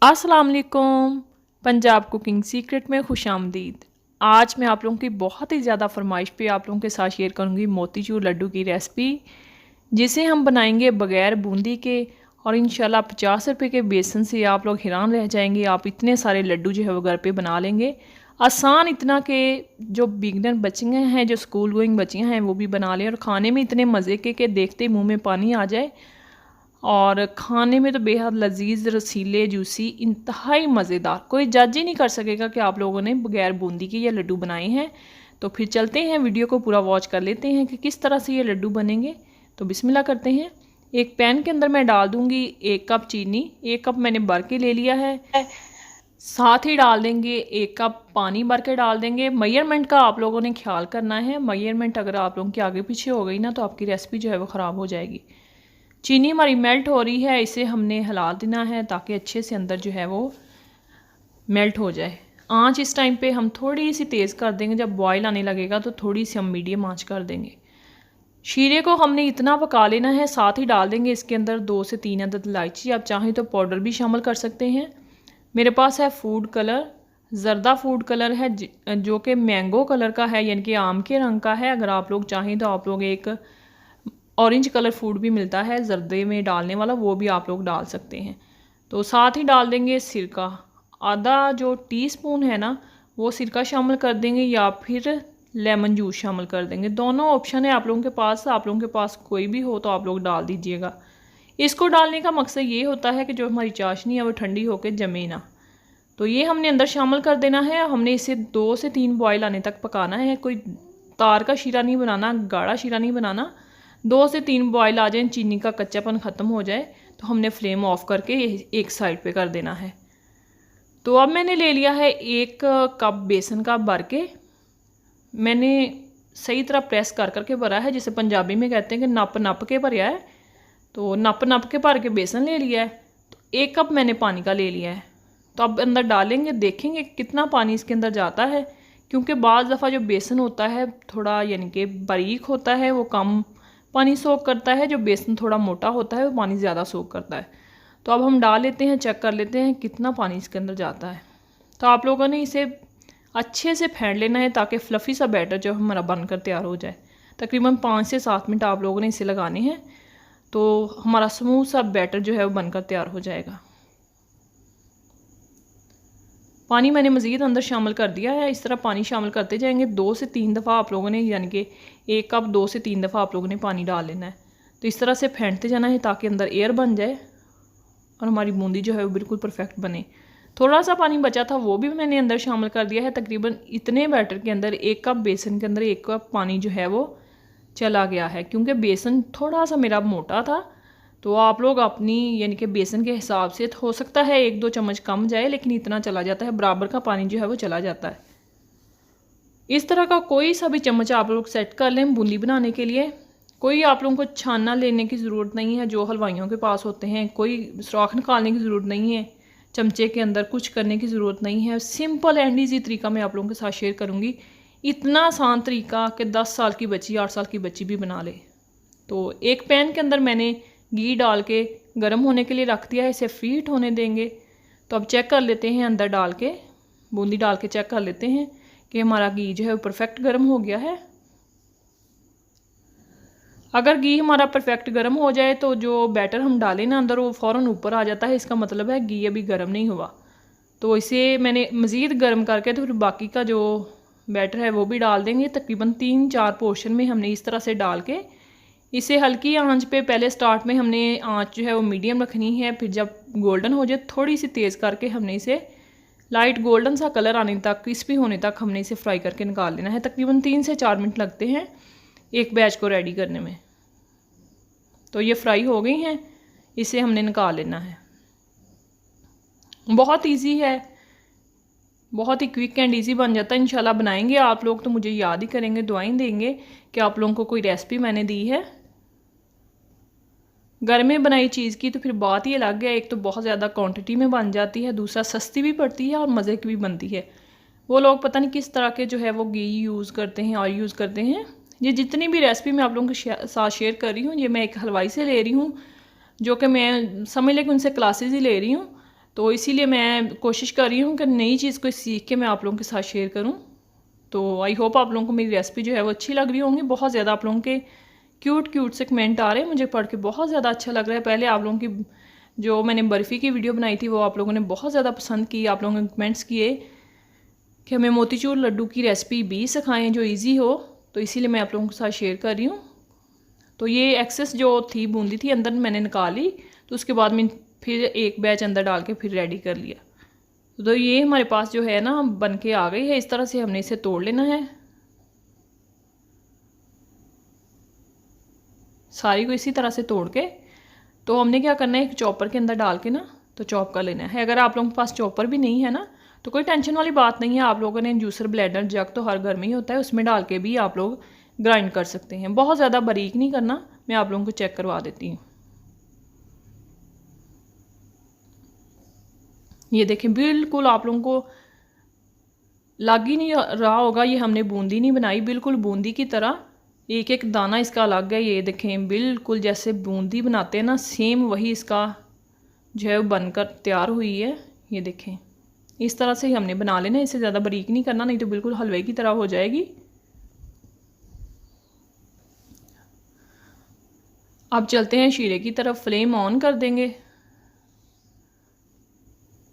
अस्सलाम वालेकुम। Punjab cooking secret में खुशामदीद। आज मैं आप लोगों की बहुत ही ज़्यादा फरमाइश पे आप लोगों के साथ शेयर करूंगी मोतीचूर लड्डू की रेसिपी, जिसे हम बनाएंगे बग़ैर बूंदी के। और इंशाल्लाह 50 रुपये के बेसन से आप लोग हैरान रह जाएंगे। आप इतने सारे लड्डू जो है वो घर पे बना लेंगे। आसान इतना कि जो बिगनर बच्चियाँ हैं, जो स्कूल गोइंग बच्चियाँ हैं, वो भी बना लें। और खाने में इतने मज़े के देखते मुँह में पानी आ जाए। और खाने में तो बेहद लजीज, रसीले, जूसी, इंतहाई मज़ेदार। कोई जज ही नहीं कर सकेगा कि आप लोगों ने बगैर बूंदी के ये लड्डू बनाए हैं। तो फिर चलते हैं, वीडियो को पूरा वॉच कर लेते हैं कि किस तरह से ये लड्डू बनेंगे। तो बिस्मिल्लाह करते हैं। एक पैन के अंदर मैं डाल दूंगी 1 कप चीनी। 1 कप मैंने भर के ले लिया है। साथ ही डाल देंगे 1 कप पानी भर के डाल देंगे। मेजरमेंट का आप लोगों ने ख्याल करना है। मेजरमेंट अगर आप लोगों के आगे पीछे हो गई ना, तो आपकी रेसिपी जो है वो ख़राब हो जाएगी। चीनी हमारी मेल्ट हो रही है, इसे हमने हिला देना है ताकि अच्छे से अंदर जो है वो मेल्ट हो जाए। आंच इस टाइम पे हम थोड़ी सी तेज़ कर देंगे। जब बॉयल आने लगेगा तो थोड़ी सी हम मीडियम आंच कर देंगे। शीरे को हमने इतना पका लेना है। साथ ही डाल देंगे इसके अंदर 2 से 3 अदद इलायची। आप चाहें तो पाउडर भी शामिल कर सकते हैं। मेरे पास है फूड कलर, ज़रदा फूड कलर है, जो कि मैंगो कलर का है, यानी कि आम के रंग का है। अगर आप लोग चाहें तो आप लोग एक ऑरेंज कलर फूड भी मिलता है ज़र्दे में डालने वाला, वो भी आप लोग डाल सकते हैं। तो साथ ही डाल देंगे सिरका। आधा जो टीस्पून है ना, वो सिरका शामिल कर देंगे, या फिर लेमन जूस शामिल कर देंगे। दोनों ऑप्शन है आप लोगों के पास। आप लोगों के पास कोई भी हो तो आप लोग डाल दीजिएगा। इसको डालने का मकसद ये होता है कि जो हमारी चाशनी है वो ठंडी होकर जमे ना। तो ये हमने अंदर शामिल कर देना है। हमने इसे 2 से 3 बॉयल आने तक पकाना है। कोई तार का शीरा नहीं बनाना, गाढ़ा शीरा नहीं बनाना। 2 से 3 बॉयल आ जाए, चीनी का कच्चापन ख़त्म हो जाए, तो हमने फ्लेम ऑफ करके एक साइड पे कर देना है। तो अब मैंने ले लिया है 1 कप बेसन का भर के। मैंने सही तरह प्रेस कर करके भरा है, जिसे पंजाबी में कहते हैं कि नप नप के भरया है। तो नप नप के भर के बेसन ले लिया है। तो 1 कप मैंने पानी का ले लिया है। तो अब अंदर डालेंगे, देखेंगे कितना पानी इसके अंदर जाता है। क्योंकि बाज़ दफ़ा जो बेसन होता है थोड़ा यानी कि बारीक होता है, वो कम पानी सोख करता है। जो बेसन थोड़ा मोटा होता है वो पानी ज़्यादा सोख करता है। तो अब हम डाल लेते हैं, चेक कर लेते हैं कितना पानी इसके अंदर जाता है। तो आप लोगों ने इसे अच्छे से फेंट लेना है ताकि फ्लफ़ी सा बैटर जो हमारा बनकर तैयार हो जाए। तकरीबन 5 से 7 मिनट आप लोगों ने इसे लगाने हैं, तो हमारा स्मूथ सा बैटर जो है वो बनकर तैयार हो जाएगा। पानी मैंने मज़ीद अंदर शामिल कर दिया है। इस तरह पानी शामिल करते जाएंगे। 2 से 3 दफ़ा आप लोगों ने, यानी कि 1 कप 2 से 3 दफ़ा आप लोगों ने पानी डाल लेना है। तो इस तरह से फेंटते जाना है ताकि अंदर एयर बन जाए और हमारी बूंदी जो है वो बिल्कुल परफेक्ट बने। थोड़ा सा पानी बचा था, वो भी मैंने अंदर शामिल कर दिया है। तकरीबन इतने बैटर के अंदर 1 कप बेसन के अंदर 1 कप पानी जो है वो चला गया है। क्योंकि बेसन थोड़ा सा मेरा मोटा था, तो आप लोग अपनी यानी कि बेसन के हिसाब से, हो सकता है 1-2 चम्मच कम जाए, लेकिन इतना चला जाता है, बराबर का पानी जो है वो चला जाता है। इस तरह का कोई सा भी चम्मच आप लोग सेट कर लें बूंदी बनाने के लिए। कोई आप लोगों को छानना लेने की ज़रूरत नहीं है, जो हलवाइयों के पास होते हैं। कोई सुराख निकालने की ज़रूरत नहीं है, चमचे के अंदर कुछ करने की ज़रूरत नहीं है। सिंपल एंड ईजी तरीका मैं आप लोगों के साथ शेयर करूँगी। इतना आसान तरीका कि 10 साल की बच्ची, 8 साल की बच्ची भी बना ले। तो एक पैन के अंदर मैंने घी डाल के गर्म होने के लिए रख दिया है। इसे फ्री हीट होने देंगे। तो अब चेक कर लेते हैं, अंदर डाल के बूंदी डाल के चेक कर लेते हैं कि हमारा घी जो है वो परफेक्ट गर्म हो गया है। अगर घी हमारा परफेक्ट गर्म हो जाए तो जो बैटर हम डालें ना अंदर, वो फ़ौरन ऊपर आ जाता है। इसका मतलब है घी अभी गर्म नहीं हुआ। तो इसे मैंने मज़ीद गर्म करके तो फिर बाकी का जो बैटर है वो भी डाल देंगे। तकरीबन 3-4 पोर्शन में हमने इस तरह से डाल के इसे हल्की आंच पे, पहले स्टार्ट में हमने आंच जो है वो मीडियम रखनी है। फिर जब गोल्डन हो जाए थोड़ी सी तेज़ करके हमने इसे लाइट गोल्डन सा कलर आने तक, क्रिस्पी होने तक हमने इसे फ्राई करके निकाल लेना है। तकरीबन 3 से 4 मिनट लगते हैं एक बैच को रेडी करने में। तो ये फ्राई हो गई हैं, इसे हमने निकाल लेना है। बहुत इजी है, बहुत ही क्विक एंड इजी बन जाता है। इंशाल्लाह बनाएंगे आप लोग तो मुझे याद ही करेंगे, दुआएं देंगे कि आप लोगों को कोई रेसिपी मैंने दी है। घर में बनाई चीज़ की तो फिर बात ही अलग है। एक तो बहुत ज़्यादा क्वांटिटी में बन जाती है, दूसरा सस्ती भी पड़ती है और मज़े की भी बनती है। वो लोग पता नहीं किस तरह के जो है वो घी यूज़ करते हैं, ऑयल यूज़ करते हैं। ये जितनी भी रेसिपी मैं आप लोगों के साथ शेयर कर रही हूँ, ये मैं एक हलवाई से ले रही हूँ, जो कि मैं समझ लें कि उनसे क्लासेस ही ले रही हूँ। तो इसीलिए मैं कोशिश कर रही हूँ कि नई चीज़ को सीख के मैं आप लोगों के साथ शेयर करूँ। तो आई होप आप लोगों को मेरी रेसिपी जो है वो अच्छी लग रही होंगी। बहुत ज़्यादा आप लोगों के क्यूट से कमेंट आ रहे हैं, मुझे पढ़ के बहुत ज़्यादा अच्छा लग रहा है। पहले आप लोगों की जो मैंने बर्फ़ी की वीडियो बनाई थी वो आप लोगों ने बहुत ज़्यादा पसंद की। आप लोगों ने कमेंट्स किए कि हमें मोतीचूर लड्डू की रेसिपी भी सिखाएं जो इजी हो, तो इसीलिए मैं आप लोगों के साथ शेयर कर रही हूँ। तो ये एक्सेस जो थी बूंदी थी अंदर मैंने निकाली, तो उसके बाद मैं फिर एक बैच अंदर डाल के फिर रेडी कर लिया। तो ये हमारे पास जो है ना बन के आ गई है। इस तरह से हमने इसे तोड़ लेना है, सारी को इसी तरह से तोड़ के। तो हमने क्या करना है, एक चॉपर के अंदर डाल के ना तो चॉप कर लेना है। अगर आप लोगों के पास चॉपर भी नहीं है ना तो कोई टेंशन वाली बात नहीं है, आप लोगों ने जूसर ब्लेंडर जग तो हर घर में ही होता है, उसमें डाल के भी आप लोग ग्राइंड कर सकते हैं। बहुत ज़्यादा बारीक नहीं करना, मैं आप लोगों को चेक करवा देती हूँ। ये देखें बिल्कुल आप लोगों को लग ही नहीं रहा होगा ये हमने बूंदी नहीं बनाई, बिल्कुल बूंदी की तरह एक एक दाना इसका अलग है। ये देखें बिल्कुल जैसे बूंदी बनाते हैं ना सेम वही इसका जो है बनकर तैयार हुई है। ये देखें इस तरह से ही हमने बना लेना, इसे ज़्यादा बारीक नहीं करना, नहीं तो बिल्कुल हलवे की तरह हो जाएगी। अब चलते हैं शीरे की तरफ, फ्लेम ऑन कर देंगे।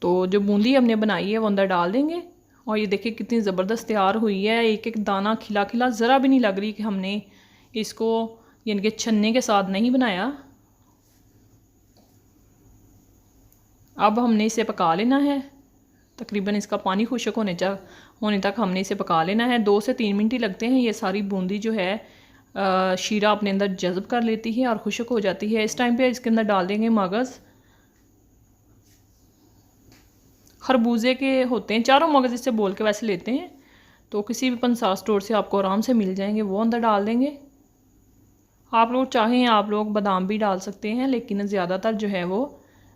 तो जो बूंदी हमने बनाई है वो अंदर डाल देंगे और ये देखिए कितनी ज़बरदस्त तैयार हुई है। एक एक दाना खिला खिला, ज़रा भी नहीं लग रही कि हमने इसको यानी कि छन्ने के साथ नहीं बनाया। अब हमने इसे पका लेना है, तकरीबन इसका पानी खुश्क होने तक हमने इसे पका लेना है। 2 से 3 मिनट ही लगते हैं। ये सारी बूंदी जो है शीरा अपने अंदर जज़ब कर लेती है और खुश्क हो जाती है। इस टाइम पे इसके अंदर डाल देंगे मगज़। खरबूजे के होते हैं, चारों मगज़ इससे बोल के वैसे लेते हैं, तो किसी भी पंसार स्टोर से आपको आराम से मिल जाएंगे, वो अंदर डाल देंगे। आप लोग चाहें आप लोग बादाम भी डाल सकते हैं, लेकिन ज़्यादातर जो है वो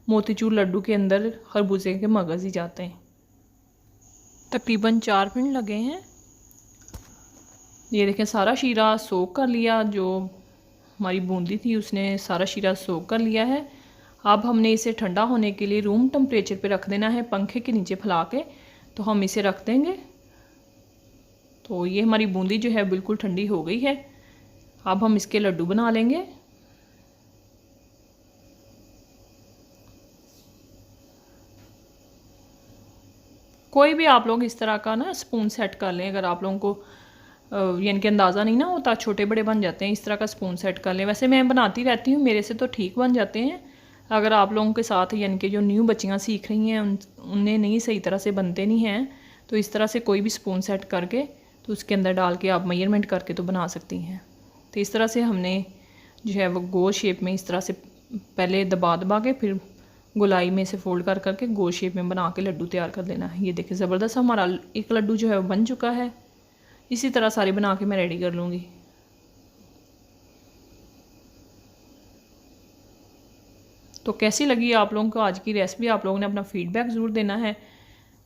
मोतीचूर लड्डू के अंदर खरबूजे के मगज़ ही जाते हैं। तकरीबन 4 मिनट लगे हैं। ये देखें सारा शीरा सोख कर लिया, जो हमारी बूंदी थी उसने सारा शीरा सोख कर लिया है। अब हमने इसे ठंडा होने के लिए रूम टेम्परेचर पे रख देना है, पंखे के नीचे फैला के। तो हम इसे रख देंगे। तो ये हमारी बूंदी जो है बिल्कुल ठंडी हो गई है। अब हम इसके लड्डू बना लेंगे। कोई भी आप लोग इस तरह का ना स्पून सेट कर लें, अगर आप लोगों को यानी कि अंदाज़ा नहीं ना होता, छोटे बड़े बन जाते हैं, इस तरह का स्पून सेट कर लें। वैसे मैं बनाती रहती हूँ, मेरे से तो ठीक बन जाते हैं। अगर आप लोगों के साथ यानी कि जो न्यू बच्चियाँ सीख रही हैं उन्हें नहीं सही तरह से बनते नहीं हैं, तो इस तरह से कोई भी स्पून सेट करके तो उसके अंदर डाल के आप मेजरमेंट करके तो बना सकती हैं। तो इस तरह से हमने जो है वो गोल शेप में इस तरह से पहले दबा के फिर गोलाई में से फोल्ड कर करके गोल शेप में बना के लड्डू तैयार कर देना है। ये देखिए ज़बरदस्त हमारा एक लड्डू जो है वो बन चुका है। इसी तरह सारे बना के मैं रेडी कर लूँगी। तो कैसी लगी आप लोगों को आज की रेसिपी, आप लोगों ने अपना फीडबैक ज़रूर देना है।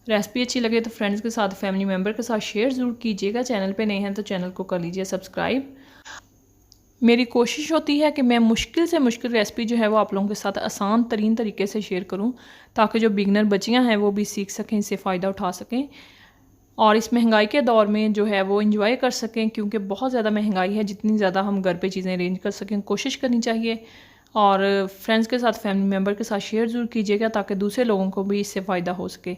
रेसिपी अच्छी लगे तो फ्रेंड्स के साथ, फैमिली मेम्बर के साथ शेयर ज़रूर कीजिएगा। चैनल पे नए हैं तो चैनल को कर लीजिए सब्सक्राइब। मेरी कोशिश होती है कि मैं मुश्किल से मुश्किल रेसिपी जो है वो आप लोगों के साथ आसान तरीन तरीके से शेयर करूं, ताकि जो बिगनर बच्चियां हैं वो भी सीख सकें, इससे फ़ायदा उठा सकें और इस महंगाई के दौर में जो है वो इंजॉय कर सकें, क्योंकि बहुत ज़्यादा महंगाई है। जितनी ज़्यादा हम घर पे चीज़ें अरेंज कर सकें कोशिश करनी चाहिए। और फ्रेंड्स के साथ, फैमिली मेम्बर के साथ शेयर ज़रूर कीजिएगा ताकि दूसरे लोगों को भी इससे फ़ायदा हो सके।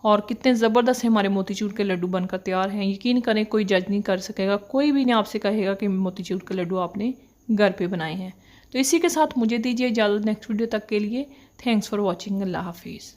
और कितने ज़बरदस्त हमारे मोतीचूर के लड्डू बनकर तैयार हैं। यकीन करें कोई जज नहीं कर सकेगा, कोई भी नहीं आपसे कहेगा कि मोतीचूर के लड्डू आपने घर पे बनाए हैं। तो इसी के साथ मुझे दीजिए इजाज़त नेक्स्ट वीडियो तक के लिए। Thanks for watching. अल्लाह हाफिज़।